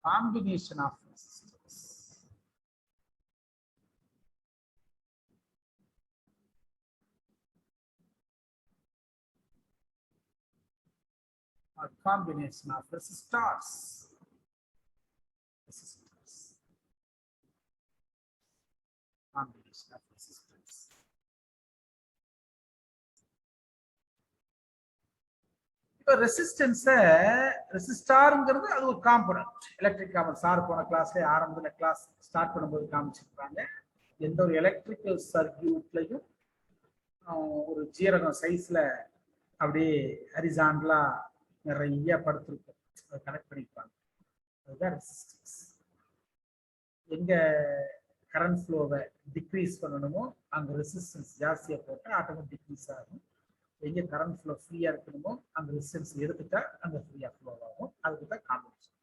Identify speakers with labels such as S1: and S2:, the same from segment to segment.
S1: combination of resistors. Or combination of resistors. Combination of resistors. இப்போ ரெசிஸ்டார்ங்கிறது அது ஒரு component. Electric component sir போன கிளாஸ்ல ஆரம்பத்தில் கிளாஸ் ஸ்டார்ட் பண்ணும்போது காமிச்சிருக்காங்க. எந்த ஒரு எலக்ட்ரிக்கல் சர்க்கியூட்லையும் ஒரு ஜீரகம் சைஸ்ல அப்படியே ஹரிசாண்டலா நிறைய படுத்திருக்கும், அதை கனெக்ட் பண்ணிப்பாங்க. அதுதான் ரெசிஸ்டன்ஸ். எங்க கரண்ட் ஃப்ளோவை டிக்ரீஸ் பண்ணணுமோ அங்க ரெசிஸ்டன்ஸ் ஜாஸ்தியா போட்டா ஆட்டோமேட்டிக் டிக்ரீஸ் ஆகும். எங்க கரண்ட் ஃப்ளோ ஃப்ரீயா இருக்கணுமோ அந்த ரெசிஸ்டன்ஸ் எடுத்துட்டா அங்க ஃப்ரீயா ஃப்ளோ ஆகும். அதுக்கு தான் காம்பினேஷன்.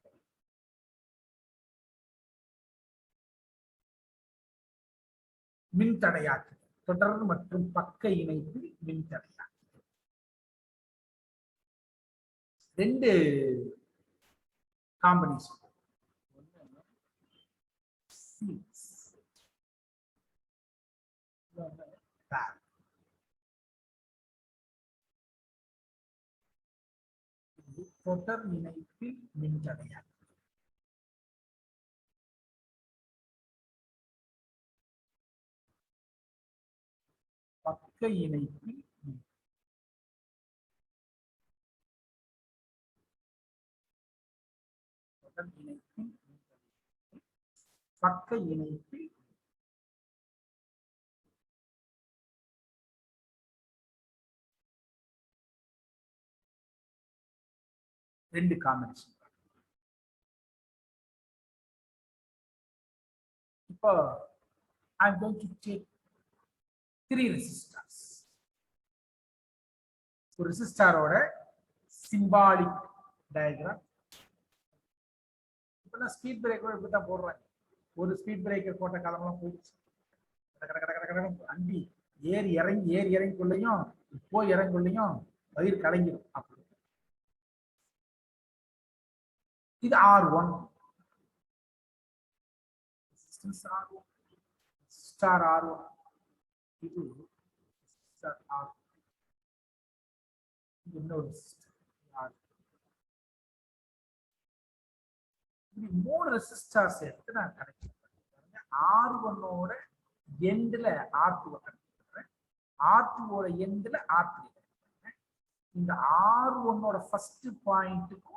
S1: மின்தடையாக்கி தொடர் மற்றும் பக்க இணைப்பு மின்தடையாக்கி ரெண்டு காம்பினேஷன். தொடர் இணைப்பில் மின்தடையாக்கி பக்க இணைப்பில் தொடர் இணைப்பில் பக்க இணைப்பில் ரெண்டு காம்பினேஷன். இப்போ I'm going to take 3 resistors. ஒரு ரெசிஸ்டாரோட சிம்பாலிக் டயக்ராம். இப்போ நான் ஸ்பீட் பிரேக்கர் இப்படி தான் போடுறேன். ஒரு ஸ்பீட் பிரேக்கர் போட்ட காலம்லாம் போயிடுச்சு. அண்டி ஏறி இறங்கிக்குள்ளையும் போய் இறங்குள்ளையும் வயிறு கலங்கிடும். அப்படி இது R1 resistance R1 star R1. இது ஸ்டார் R1. இது இன்னொரு R. இது மூணு ரெசிஸ்டர்ஸ் எடுத்து நான் கனெக்ட் பண்றேன். R1 ஓட எண்ட்ல R2 கனெக்ட் பண்றேன். R2 ஓட எண்ட்ல R3 கனெக்ட் பண்றேன். இந்த R1 ஓட ஃபர்ஸ்ட் பாயிண்ட்டுக்கும்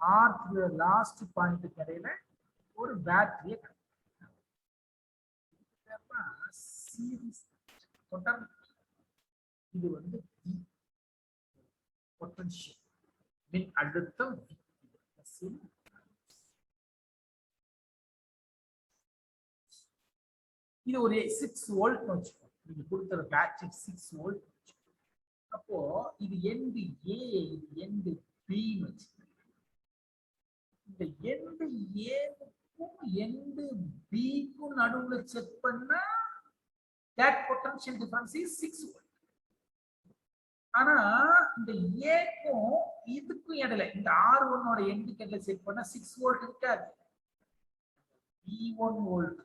S1: R3 லாஸ்ட் பாயிண்ட்டுக்கு இடையில ஒரு பேட்டரியை கனெக்ட் பண்றேன். சீரிஸ் தொடர். இது வந்து பொட்டன்ஷியல் மின் அழுத்தம். இது ஒரு 6 வோல்ட் வச்சுக்கோங்க. நீங்க கொடுத்துற பேட்டரி 6 வோல்ட். அப்போ இது எண்டு ஏ, இது எண்டு பி வச்சுக்கோங்க. இந்த எண்டு ஏக்கும் எண்டு பிக்கும் நடுவுல செக் பண்ணா that potential difference is 6 volt. ஆனா இந்த ஏக்கும் இதுக்கும் இடையில இந்த R1 ஓட எண்டுக்கு இடையில செக் பண்ணா 6 வோல்ட் இருக்காது, V1 வோல்ட்.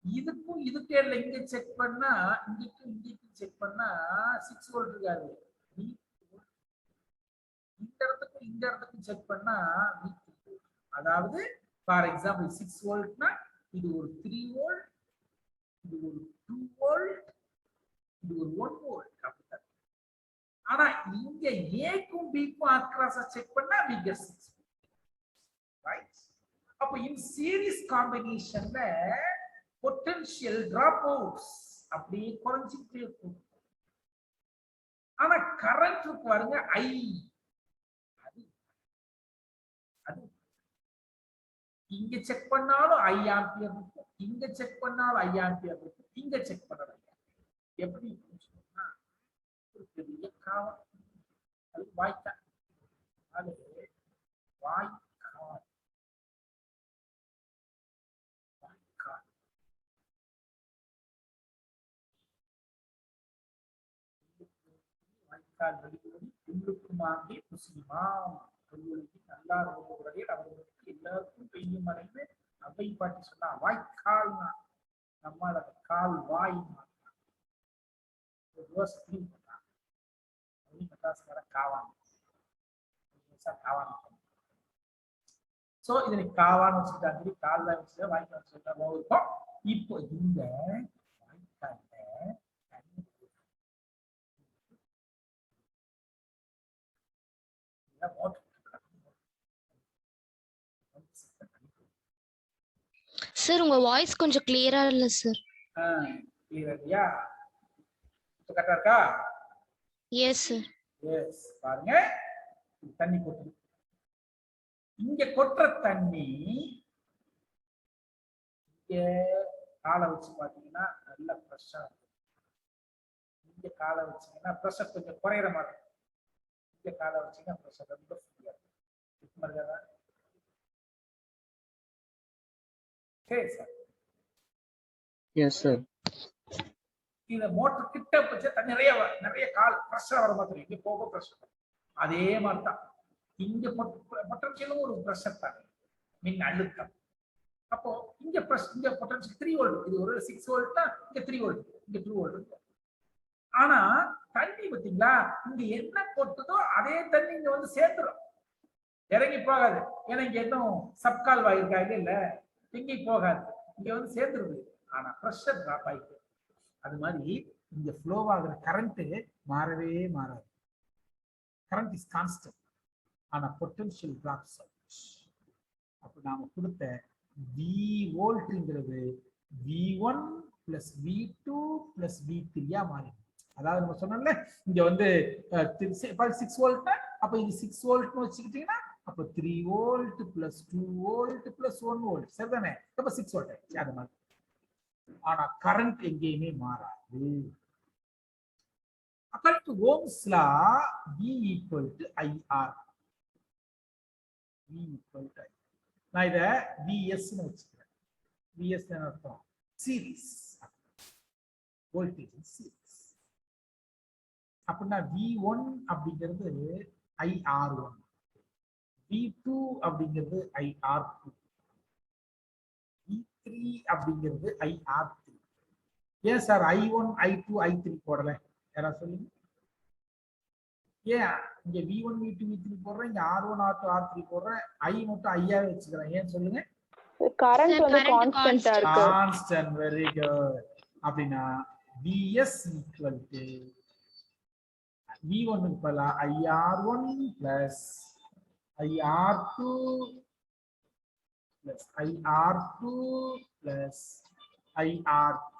S1: இதுக்கும் இதுக்கு இடையில இங்க செக் பண்ணா இங்கேயும் செக் பண்ணா 6 வோல்ட் இருக்காது, இந்த இடத்துக்கும் செக் பண்ணா V2. அதாவது ஃபார் எக்ஸாம்பிள் 6 வோல்ட்னா இது ஒரு 3 வோல்ட், இது ஒரு 2 வோல்ட், இது ஒரு 1 வோல்ட். அப்படிதான். ஆனா இங்க ஏக்கும் பிக்கும் அக்ராஸா செக் பண்ணா we get 6 ரைட். அப்ப இன் சீரிஸ் காம்பினேஷன்ல பொட்டன்ஷியல் டிராப் அவுட்ஸ் அப்படியே குறைஞ்சிட்டே இருக்கும். ஆனா கரண்ட் பாருங்க ஐ, அது இங்க செக் பண்ணாலும் 5 ஆம்பியர் இருக்கும், இங்க செக் பண்ணாலும் 5 ஆம்பியர் இருக்கும், இங்க செக் பண்ணலாம். எப்படி சொன்னா ஒரு பெரிய காவல், அது வாய்க்கால், அது வாய்க்கால் வாய்க்கால் வெளியோடி உள்ளுக்குமாங்கே புசியுமாம். நல்லார் ஒருவரையில் அவர்களுக்கு எல்லாருக்கும் பெய்யும் மழைன்னு அவை பாட்டி சொன்னா வாய்க்கால் நம்மால் அந்த கால் வாய் மெட்ராஸ்கார காவான் காவான். சோ இதை காவான்னு வச்சுக்கிட்டாங்க, கால் வாய் வச்சுட்டா வாய்க்கால் வச்சுக்கிட்டா இருக்கும். இப்போ இந்த வாய்க்கால்ல
S2: சார் உங்க வாய்ஸ் கொஞ்சம் கிளியரா இல்ல சார்.
S1: கிளியரா கரெக்டா இருக்கா?
S2: Yes sir.
S1: எஸ். பாருங்க தண்ணி கொட்டுது. இங்க கொட்டுற தண்ணி இங்க காலை வச்சு பாத்தீங்கன்னா நல்ல ப்ரெஷர். இங்க காலை வச்சீங்கன்னா ப்ரெஷர் கொஞ்சம் குறையிற மாதிரி. இங்க காலை வச்சீங்கன்னா ப்ரெஷர் ரொம்ப ஃப்ரீயா இருக்கும். சரி சார்.
S3: Yes sir.
S1: இந்த மோட்டர் கிட்ட வச்சா தண்ணி நிறைய கால் ப்ரெஷர் வர மாதிரி இங்க போக ப்ரெஷர். அதே மாதிரி தான் இங்க பொட்டன்ஷியலும் ஒரு ப்ரெஷர் தானே, மின் அழுத்தம். அப்போ இங்க இங்க பொட்டன்ஷியல் 3 வோல்ட், இது ஒரு 6 வோல்ட்னா இங்க 3 வோல்ட், இங்க 2 வோல்ட். ஆனா தண்ணி பார்த்தீங்களா, இங்க என்ன கொட்டுதோ அதே தண்ணி இங்க வந்து சேர்ந்துடும், இறங்கி போகாது. ஏன்னா இங்க இன்னும் சப்கால் வாயிருக்கா இல்ல, எங்கி போகாது, இங்க வந்து சேர்ந்துருது. ஆனா ப்ரெஷர் டிராப் ஆயிட்டு அது மாதிரி இங்க ஃப்ளோ ஆகுற கரண்ட் மாறவே மாறாது. Current is constant. ஆனா பொட்டன்ஷியல் டிராப்ஸ். அப்ப நாம கொடுத்த V வோல்ட்ங்கிறது V1 plus V2 plus V3 மாறி. அதாவது நம்ம சொன்னோம்ல இங்க வந்து 6 வோல்ட், அப்ப இது 6 வோல்ட்னு வச்சுக்கிட்டீங்கன்னா அப்ப 3 volt plus 2 volt plus 1 volt சரிதானே? அப்ப 6 வோல்ட் ஆயிடுச்சு. அது மாதிரி. ஆனா கரண்ட் எங்கேயுமே மாறாது. According to Ohm's law, V equal to IR. V equal to I. நான் இத VS னு வச்சுக்கிறேன். VS ன்னு அர்த்தம் சீரிஸ் வோல்டேஜ் சீரிஸ். அப்படின்னா V1 அப்படிங்கிறது IR1, V2 அப்படிங்கிறது IR2, V3 அப்படிங்கிறது IR3. ஏன் சார் I1 I2 I3 போடல? யாரா சொல்லுங்க. ஏன் இங்க V1 V2 V3 போடுறேன், இங்க R1 R2 R3 போடுறேன், I மட்டும் ஐயா வச்சுக்கிறேன்? ஏன் சொல்லுங்க.
S4: கரண்ட் வந்து கான்ஸ்டன்ட்டா இருக்கு.
S1: கான்ஸ்டன்ட். Very good. அப்படினா Vs equal to V1 க்கு பதிலா IR1 plus IR2 plus IR2 plus IR3.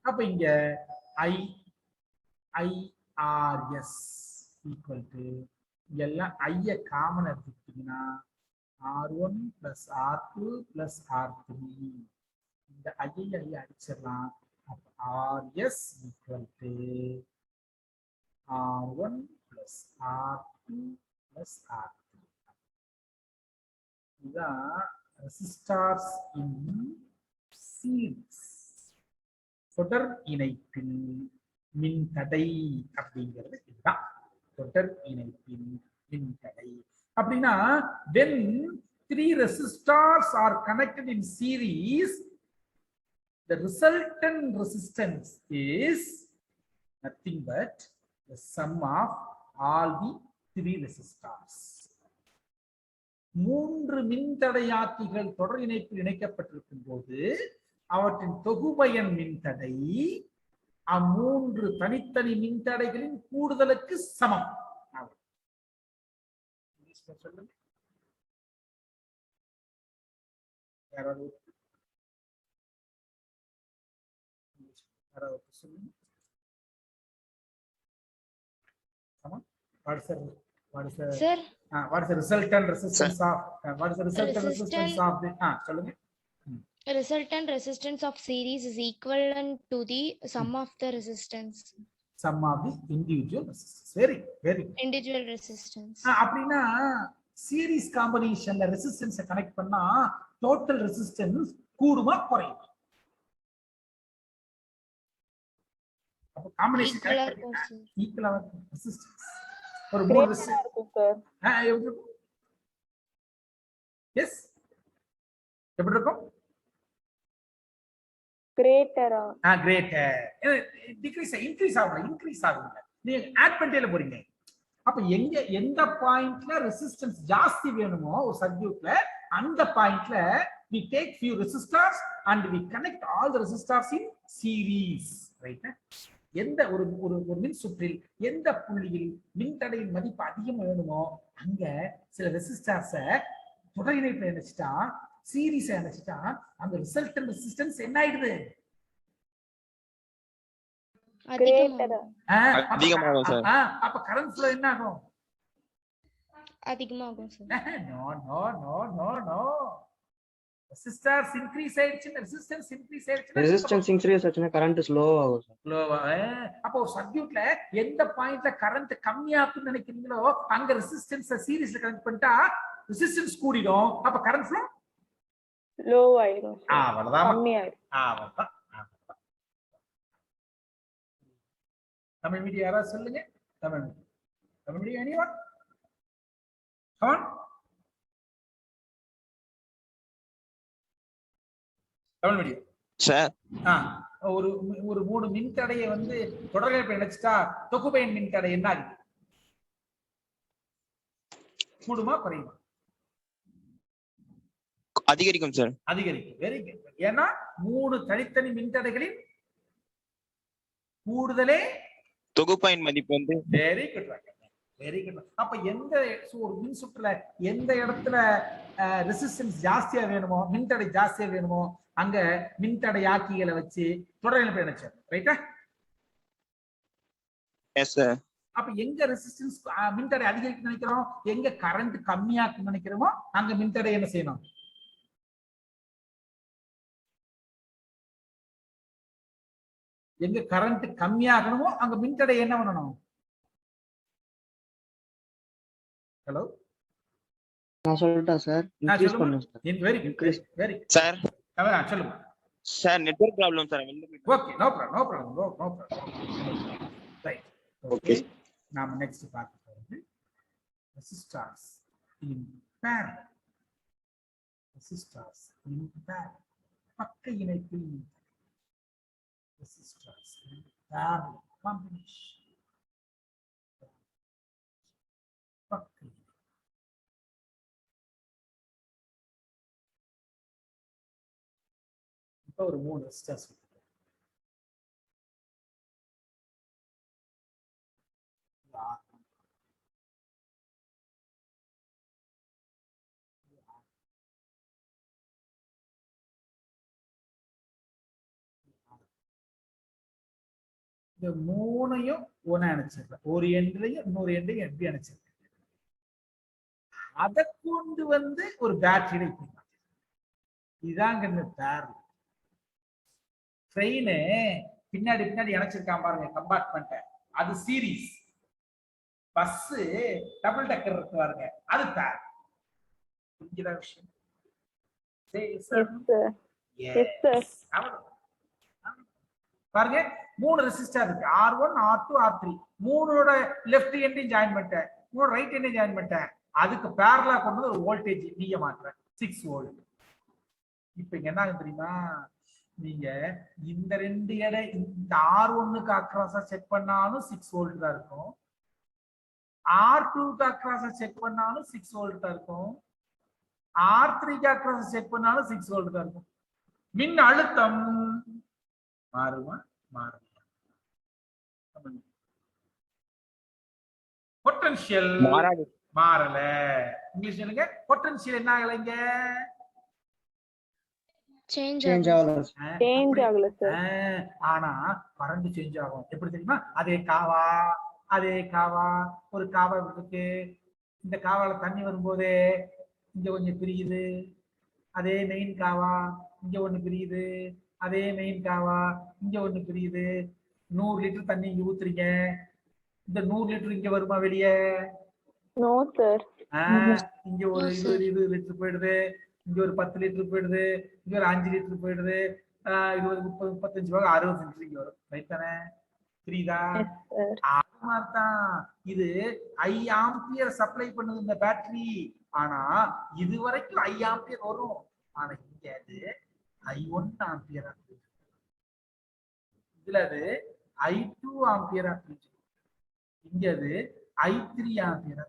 S1: அப்ப இங்க IRS equal to எல்லாம் ஐய காமன் எடுத்துக்கிட்டீங்கன்னா R1 plus R2 plus R3. இந்த ஐய அடிச்சிடலாம். RS equal to R1 plus R2 plus R3. இதுதான் ரெசிஸ்டர்ஸ் இன் சீரிஸ், தொடர் இணைப்பில் மின்தடை அப்படிங்கிறது இதுதான். தொடர் இணைப்பில் மின்தடை அப்படின்னா when 3 resistors are connected in series, the resultant resistance is nothing but the sum of all the 3 resistors. 3 மின்தடையாக்கிகள் தொடர் இணைப்பில் இணைக்கப்பட்டிருக்கும் போது அவற்றின் தொகுபயன் மின்தடை அம்மூன்று தனித்தனி மின்தடைகளின் கூடுதலுக்கு சமம். சொல்லுங்க. சொல்லுங்க. What is the resultant resistance of the சொல்லுங்க.
S2: Resultant resistance of series is equivalent to the sum of the resistance.
S1: Sum of the individual resistance. Very good.
S2: Individual resistance.
S1: அப்படினா series combinationல resistance கனெக்ட் பண்ணா total resistance கூடுமா குறையுமா? அப்ப combination ஈக்குவலா resistance. ஒரு மூணு
S4: கிரேட்டரா இருக்கும் சார்.
S1: எப்படி இருக்கும்? எஸ், எப்படி இருக்கும்?
S4: கிரேட்டரா.
S1: கிரேட்டர். டிக்ரீஸ் இன்க்ரீஸ் ஆகும், இன்க்ரீஸ் ஆகுங்க. நீங்க ஆட் பண்ணிட்டே போறீங்க. அப்ப எந்த பாயிண்ட்ல ரெசிஸ்டன்ஸ் ஜாஸ்தி வேணுமோ ஒரு சர்க்யூட்ல, அந்த பாயிண்ட்ல we take few resistors and we connect all the resistors in series, right? எந்த ஒரு ஒரு ஒரு மின் சுற்றில் எந்த புள்ளியில் மின்தடையின் மதிப்பு அதிகம் வேணுமோ அங்க சில ரெசிஸ்டர்ஸை தொடர் இணைப்புல இணைச்சிட்டா, சீரீஸ் இணைச்சிட்டா, அந்த ரிசல்டன்ட் ரெசிஸ்டன்ஸ் என்ன ஆயிடுது?
S5: அதிகமாகும் சார்.
S1: அப்ப கரண்ட் ஃப்ளோ என்ன ஆகும்?
S2: அதிகமாகும் sir.
S1: No no no no no. Resistance increase ஆயிடுச்சுன்னா, ரெசிஸ்டன்ஸ் இன்கிரீஸ் ஆயிடுச்சுன்னா,
S3: ரெசிஸ்டன்ஸ் இன்க்ரீஸ் ஆச்சுன்னா கரண்ட் ஸ்லோ ஆகும் சார்.
S1: ஸ்லோவா. அப்போ ஒரு சர்க்யூட்ல எந்த பாயிண்ட்ல கரண்ட் கம்மியாகும்னு நினைக்கிறீங்களோ அங்க ரெசிஸ்டன்ஸ் சீரிஸ்ல கனெக்ட் பண்ணிட்டா ரெசிஸ்டன்ஸ் கூடிடும். அப்ப கரண்ட் ஃப்ளோ
S4: லோ ஆயிடும்.
S1: அவ்வளவுதான்,
S4: கம்மியாயிடும்.
S1: அவ்வளவுதான். தமிழ் மீடியம் யாராவது சொல்லுங்க. Tamil medium anyone? Come on. Tamil medium
S5: sir.
S1: ஒரு ஒரு மூணு மின்தடையை வந்து தொடர்பு இணைச்சிட்டா தொகுபயன் மின்தடை என்ன ஆகுது? கூடுமா குறையுமா?
S5: அதிகரிக்கும் சார்.
S1: அதிகரிக்கும். Very good. ஏன்னா மூணு தனித்தனி மின்தடைகளின் கூடுதலே
S5: தொகுப்பாயின் மதிப்பு வந்து.
S1: Very good, very good. அப்ப எந்த ஒரு மின் சுற்றுல எந்த இடத்துல ரெசிஸ்டன்ஸ் ஜாஸ்தியா வேணுமோ, மின்தடை ஜாஸ்தியா வேணுமோ அங்க மின்தடை ஆக்கிகளை வச்சு தொடர் இணைப்பு இணைச்சார், ரைட்டா?
S5: Yes sir.
S1: அப்ப எங்க ரெசிஸ்டன்ஸ் மின்தடை அதிகரிக்க நினைக்கிறோம், எங்க கரண்ட் கம்மியாக்க நினைக்கிறோமோ அங்க மின்தடை என்ன செய்யணும்? எங்க கரண்ட் கம்மியாகணுமோ அங்க மின்தடை என்ன பண்ணணும்? ஹலோ,
S3: நான் சொல்லிட்டேன் சார். இன்க்ரீஸ் பண்ணுங்க sir.
S1: Very good, very good
S5: sir.
S1: சொல்லுங்க
S5: sir. Network problem sir.
S1: Okay, no problem, no problem, no problem. Right, okay. நாம நெக்ஸ்ட் பார்க்க போறது resistors in parallel. Resistors in parallel, பக்க இணைப்பில் ரெசிஸ்டர்ஸ் இன் பேரலல் காம்பினேஷன். பக்க இப்போ ஒரு மூணு ரெசிஸ்டர்ஸ் இந்த மூணையும் ஒன்னு அணைச்சிருக்கேன். ஒரு எண்ட்லையும் இன்னொரு எண்டையும் எப்படி அணைச்சிருக்கேன். அதை கொண்டு வந்து ஒரு பேட்டரியில இப்படி இதாங்க பேரலல். ட்ரெயின் பின்னாடி பின்னாடி இணைச்சிருக்கான் பாருங்க கம்பார்ட்மெண்ட், அது சீரீஸ். பஸ் டபுள் டக்கர் இருக்கு பாருங்க, அது பேரலல். புரிஞ்சுதா விஷயம்? பாருங்க, மூணு ரெசிஸ்டர் இருக்கு, R1 R2 R3. மூணோட left எண்டையும் join பண்ணிட்டேன், மூணு ரைட் எண்டையும் ஜாயின் பண்ணிட்டேன். அதுக்கு பேரலா கொண்டு ஒரு வோல்டேஜ் நீங்க மாற்றுறேன், 6 வோல்ட். இப்ப இங்க என்ன தெரியுமா, நீங்க இந்த ரெண்டு எடை இந்த R1க்கு அக்ராஸா செக் பண்ணாலும் 6 வோல்ட் தான் இருக்கும், R2க்கு அக்ராஸா செக் பண்ணாலும் 6 வோல்ட் தான் இருக்கும், R3க்கு அக்ராஸா செக் பண்ணாலும் 6 வோல்ட் தான் இருக்கும். மின் அழுத்தம் மாறுமா? மாறுமா? பொட்டன்ஷியல் மாறல. இங்கிலீஷ் சொல்லுங்க. பொட்டன்ஷியல் என்ன ஆகலைங்க?
S2: சேஞ்ச் ஆகல
S4: சார்.
S1: ஆனா கரண்ட் சேஞ்ச் ஆகும். எப்படி தெரியுமா? அதே காவா ஒரு காவா இருக்கு, இந்த காவால தண்ணி வரும்போது இங்க கொஞ்சம் பிரியுது, அதே மெயின் காவா இங்க ஒண்ணு பிரியுது, அதே மெயின் காவா இங்க ஒண்ணு பிரியுது. 100 லிட்டர் தண்ணி இங்க ஊத்துறீங்க, இந்த 100 லிட்டர் இங்க வருமா வெளியே?
S4: No sir.
S1: இங்க ஒரு 20 லிட்டர் போயிடுது, இங்க ஒரு 10 லிட்டர் போயிடுது, இங்க ஒரு 5 லிட்டர் போயிடுது, 20 30 35 60 லிட்டர் இங்க வரும், ரைட் தானே? புரியுதா? தான் இது 5 ஆம்பியர் சப்ளை பண்ணுது இந்த பேட்டரி. ஆனா இது வரைக்கும் 5 ஆம்பியர் வரும். ஆனா இங்க அது I1 ஆம்பியர் இதுல அது I2 ஆம்பியர் இங்க அது I3 ஆம்பியர்.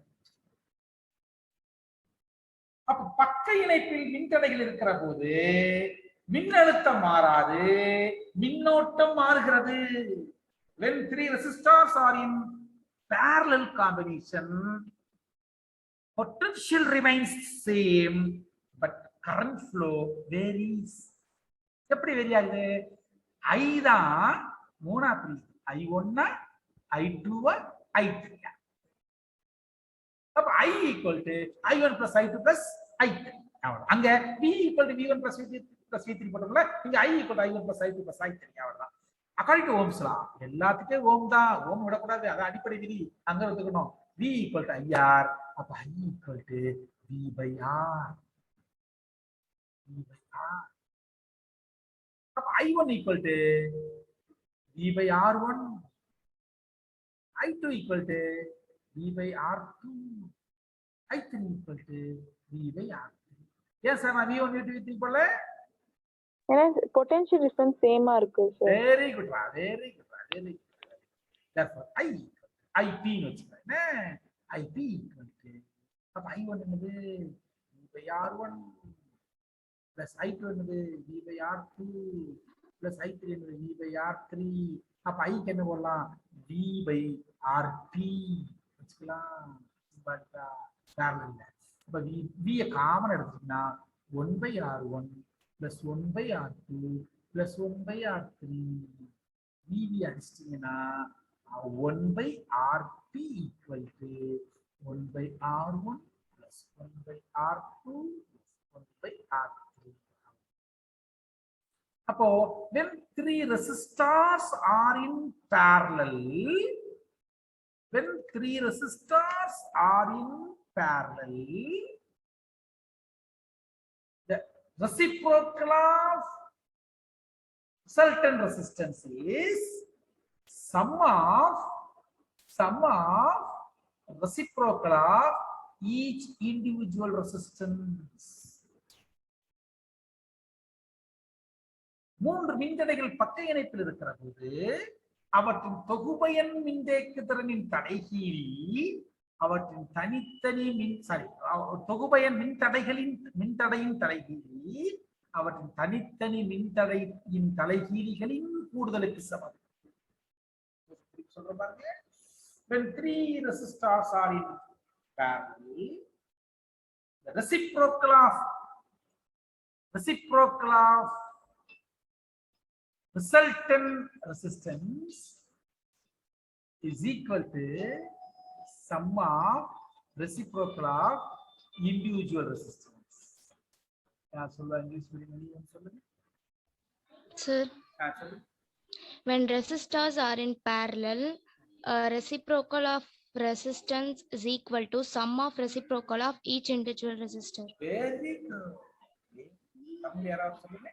S1: அப்ப பக்க இணைப்பில் மின்தடைகள் இருக்கிற போது மின்னழுத்தம் மாறாது, மின்னோட்டம் மாறுகிறது. When 3 resistors are in parallel combination, potential remains same, but current flow varies. எப்படி வேரி ஆகுது? I தான் 3 பிரியுது. I1 I2 I3. அப்ப I equal to I1 plus I2 plus I3. அங்க V equal to V1 plus V3 plus V3 போட்டோம்ல, இங்க I equal to I1 plus I2 plus I3. அவ்வளவுதான். According to Ohm's law எல்லாத்துக்கும் ஓம் தான், ஓம் விடக்கூடாது, அது அடிப்படை விதி. அங்க எடுத்துக்கணும் V equal to IR. அப்ப I equal to V by R. V by R. அப்ப I1 equal to V by R1. I2 equal to V by R2. I3 equal to V by R3. Yes, sir. V1, V2, V3 போல.
S4: ஏன்னா potential difference சேமா இருக்கு sir.
S1: Very good, very good, very good. Therefore, IP னு வச்சுக்கிறேன். IP equal to அப்ப I1 என்னது V by R1 plus I2 என்னது V by R2 plus I3 என்னது V by R3. அப்ப I க்கு என்ன போடலாம்? V by RP வச்சுக்கலாம். அப்ப V காமன் எடுத்துக்கிட்டா 1 by R1 plus 1 by R2 plus 1 by R3. VV அடிச்சிட்டீங்கன்னா 1 by RP equal to 1 by R1 plus 1 by R2 plus 1 by R3. அப்போ when 3 resistors are in parallel, when 3 resistors are in parallel, the reciprocal of resultant resistance is sum of reciprocal of each individual resistance. 3 மின்தடைகள் பக்க இணைப்பில் இருக்கிற போது அவற்றின் தொகுபயன் மின்தேக்கு திறனின் தலைகீழி அவற்றின் தனித்தனி தொகுபயன் மின்தடையின் தலைகீழி அவற்றின் தனித்தனி மின்தடையின் தலைகீழிகளின் கூடுதலுக்கு சமம். சொல்ற பாருங்க. When 3 resistors are in parallel, the reciprocal of resultant resistance is equal to sum of reciprocal of individual resistance. क्या சொல்ல इंग्लिश மீடியம் சொல்லுங்க
S2: Sir, when resistors are in parallel, reciprocal of resistance is equal to sum of reciprocal of each individual resistor.
S1: Very good. Tamil யாராவது சொல்லுங்க.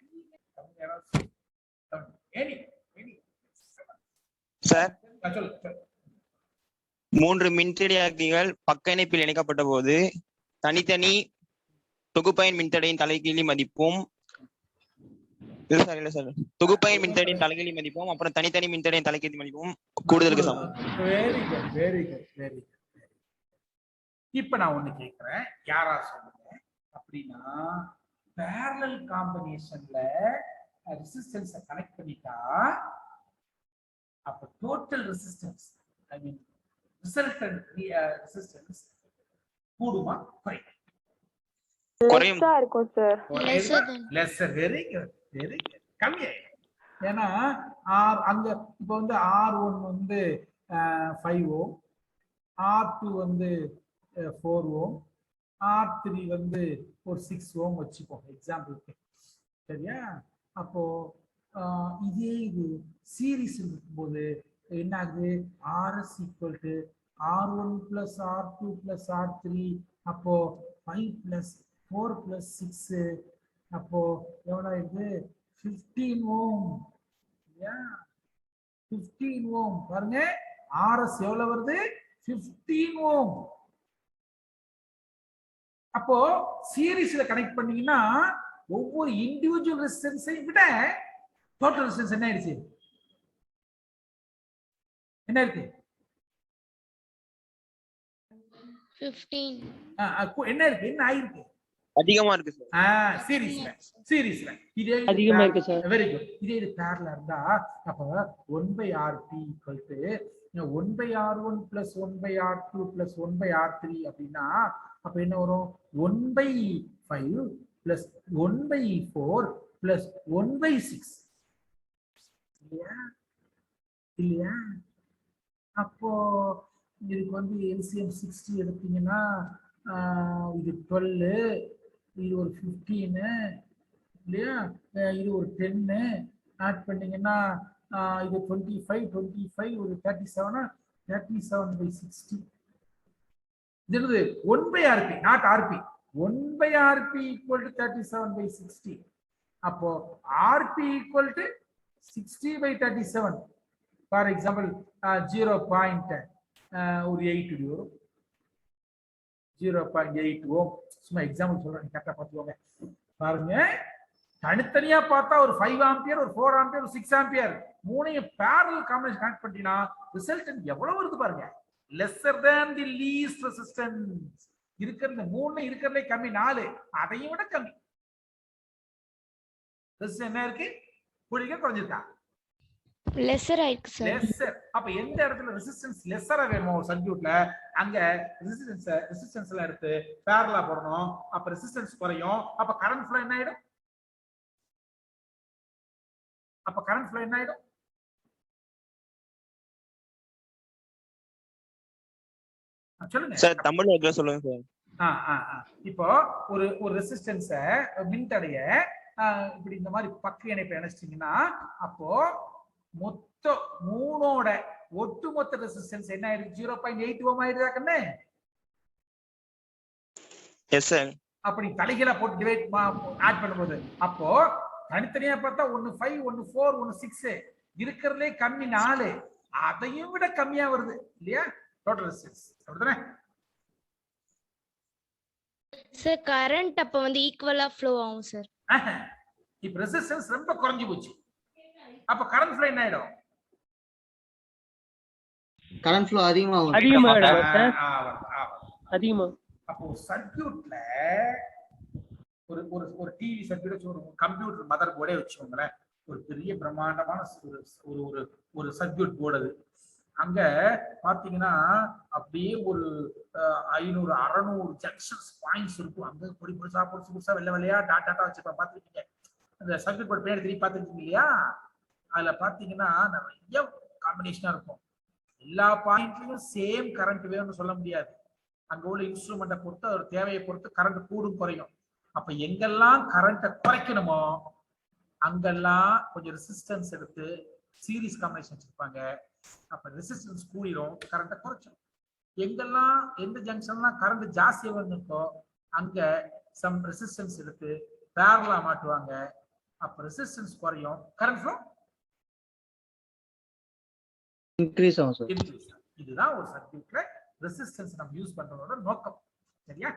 S5: Sir 3 மின்தடையாக்கிகள் பக்க இணைப்பில் இணைக்கப்பட்ட போது தனித்தனி தொகுப்பயன் மின்தடையின் தலைகீழி மதிப்பும் இல்ல சார் தொகுப்பயன் மின்தடையின் தலைகீழி மதிப்பும் அப்புறம் தனித்தனி மின்தடையின் தலைகீழி மதிப்பும் கூடுதலுக்கு சமம்.
S1: Very good, very good, very good. இப்ப நான் ஒண்ணு கேக்குறேன், யாரா சொல்லுங்க. அப்படின்னா parallel காம்பினேஷன்ல ரெசிஸ்டன்ஸ் கனெக்ட் பண்ணிட்டா அப்ப டோட்டல் ரெசிஸ்டன்ஸ் ஐ மீன் ரிசல்டன்ட் ரெசிஸ்டன்ஸ் கூடுமா குறையும்?
S4: லெஸ்ஸா இருக்கும் sir.
S1: Lesser. Very good, very good. கம்மியா. ஏன்னா அங்க இப்போ வந்து R1 வந்து 5 ஓம், R2 வந்து 4 ஓம், R3 வந்து ஒரு 6 ஓம் வச்சுப்போம் எக்ஸாம்பிளுக்கு. சரியா? அப்போ இதே இது சீரீஸ் இருக்கும்போது என்ன ஆகுது? RS equal to R1 plus R2 plus R3. அப்போ 5 plus 4 plus 6 அப்போ எவ்வளவு ஆயிடுது? 15 ஓம். 15 ஓம் பாருங்க. RS எவ்வளவு வருது 15 ஓம். அப்போ சீரிஸ்ல கனெக்ட் பண்ணீங்கன்னா ஒவ்வொரு இண்டிவிஜுவல் ரெசிஸ்டன்ஸை விட டோட்டல் ரெசிஸ்டன்ஸ் என்ன ஆயிடுச்சு? என்ன இருக்கு?
S2: 15.
S1: என்ன இருக்கு? என்ன ஆயிருக்கு?
S5: அதிகமா இருக்கு சார்.
S1: சீரிஸ்ல இதே
S3: அதிகமா இருக்கு சார்.
S1: Very good. இதே இது பேரலா இருந்தா அப்ப 1/Rp = 1/R1 + 1/R2 + 1/R3 அப்படின்னா அப்ப என்ன வரும்? 1/5 + 1/4 + 1/6 இல்லையா? இல்லையா? அப்போ இதுக்கு வந்து LCM 60 எடுத்தீங்கன்னா இது 12, இது ஒரு 15 இல்லையா? இது ஒரு 10 ஆட் பண்ணீங்கன்னா இது 25 ஒரு 37 37/60. இது என்னது? 1/Rp, not RP. 1/Rp = 37/60. அப்போ Rp = 60/37. ஃபார் எக்ஸாம்பிள் 0.8 வரும். 0.8 ஓம். சும்மா எக்ஸாம்பிள் சொல்றேன், கரெக்டா பார்த்துக்கோங்க. பாருங்க, தனித்தனியா பார்த்தா ஒரு 5 ஆம்பியர், ஒரு 4 ஆம்பியர், ஒரு 6 ஆம்பியர் மூணையும் parallel காம்பினேஷன் கனெக்ட் பண்ணிட்டீங்கன்னா ரிசல்டன்ட் எவ்வளவு வருது பாருங்க. lesser than the least resistance. இருக்கிறது 3 இருக்கிறதே கம்மி 4, அதையும் விட கம்மி. ரெசிஸ்டன்ஸ் என்ன இருக்கு? கூடிக்க குறைஞ்சிருக்கா?
S2: லெஸ்ஸர் ஆயிருக்கு சார்.
S1: லெஸ்ஸர். அப்ப எந்த இடத்துல ரெசிஸ்டன்ஸ் லெஸ்ஸரா வேணுமோ சர்க்யூட்ல அங்க ரெசிஸ்டன்ஸ்ல எடுத்து பேரலா போடணும். அப்ப ரெசிஸ்டன்ஸ் குறையும். அப்ப கரண்ட் ஃப்ளோ என்ன ஆயிடும்? சொல்லுங்க
S5: சார். தமிழ்ல சொல்லுங்க சார்.
S1: இப்போ ஒரு ரெசிஸ்டன்ஸ மின்தடைய இப்படி இந்த மாதிரி பக்க இணைப்பு இணைச்சிட்டீங்கன்னா அப்போ மொத்த 3ஓட ஒட்டுமொத்த ரெசிஸ்டன்ஸ் என்ன ஆயிடுச்சு? 0.8 ஓம் ஆயிடுதா கண்ணு?
S5: Yes sir.
S1: அப்படி தலைகீழா போட்டு டிவைட் ஆட் பண்ணும்போது அப்போ தனித்தனியா பார்த்தா 1 5 1 4 1 6 இருக்கிறதுலே கம்மி 4, அதையும் விட கம்மியா வருது இல்லையா? Total resistance. அப்படிதானே
S2: சார்? கரண்ட் அப்ப வந்து ஈக்குவலா ஃப்ளோ ஆகும் சார்.
S1: இப்ப ரெசிஸ்டன்ஸ் ரொம்ப குறைஞ்சு போச்சு. அப்ப கரண்ட் ஃப்ளோ என்ன ஆயிடும்?
S3: கரண்ட் ஃப்ளோ அதிகமாகும்.
S1: அதிகமா. அப்போ சர்க்யூட்ல ஒரு டிவி சர்க்யூட், ஒரு கம்ப்யூட்டர் மதர் போர்டே வச்சுக்கோங்களேன். ஒரு பெரிய பிரம்மாண்டமான ஒரு சர்க்யூட் போர்டு. அது அங்க பாத்தீங்கன்னா அப்படியே ஒரு 500 600 ஜங்ஷன்ஸ் பாயிண்ட்ஸ் இருக்கும். அங்க பொடி புதுசா வெள்ளை வெள்ளையா டாட்டா வச்சிருப்பா. பாத்துருக்கீங்க அந்த சர்க்யூட் போர்டு பின்னாடி திரும்பி பாத்துருக்கீங்க இல்லையா? அதுல பாத்தீங்கன்னா நிறைய காம்பினேஷனா இருக்கும். எல்லா பாயிண்ட்லயும் சேம் கரண்ட் வேணும்னு சொல்ல முடியாது. அங்க உள்ள இன்ஸ்ட்ருமெண்ட்டை பொறுத்து ஒரு தேவையை பொறுத்து கரண்ட் கூடும் குறையும். அப்ப எங்கெல்லாம் கரண்ட்டை குறைக்கணுமோ அங்கெல்லாம் கொஞ்சம் ரெசிஸ்டன்ஸ் எடுத்து சீரிஸ் காம்பினேஷன் வச்சிருப்பாங்க. அப்ப ரெசிஸ்டன்ஸ் கூடிரும், கரண்ட்டை குறைச்சிடும். எங்கெல்லாம் எந்த ஜங்ஷன்லாம் கரண்ட் ஜாஸ்தியா இருக்கோ அங்க சம் ரெசிஸ்டன்ஸ் எடுத்து பேரலா மாட்டுவாங்க. அப்ப ரெசிஸ்டன்ஸ் குறையும், கரண்ட் ஃப்ளோ
S3: இன்க்ரீஸ் ஆகும் சார்.
S1: இதுதான் ஒரு சர்க்யூட்ல ரெசிஸ்டன்ஸ் நம்ம யூஸ் பண்றதோட நோக்கம். சரியா?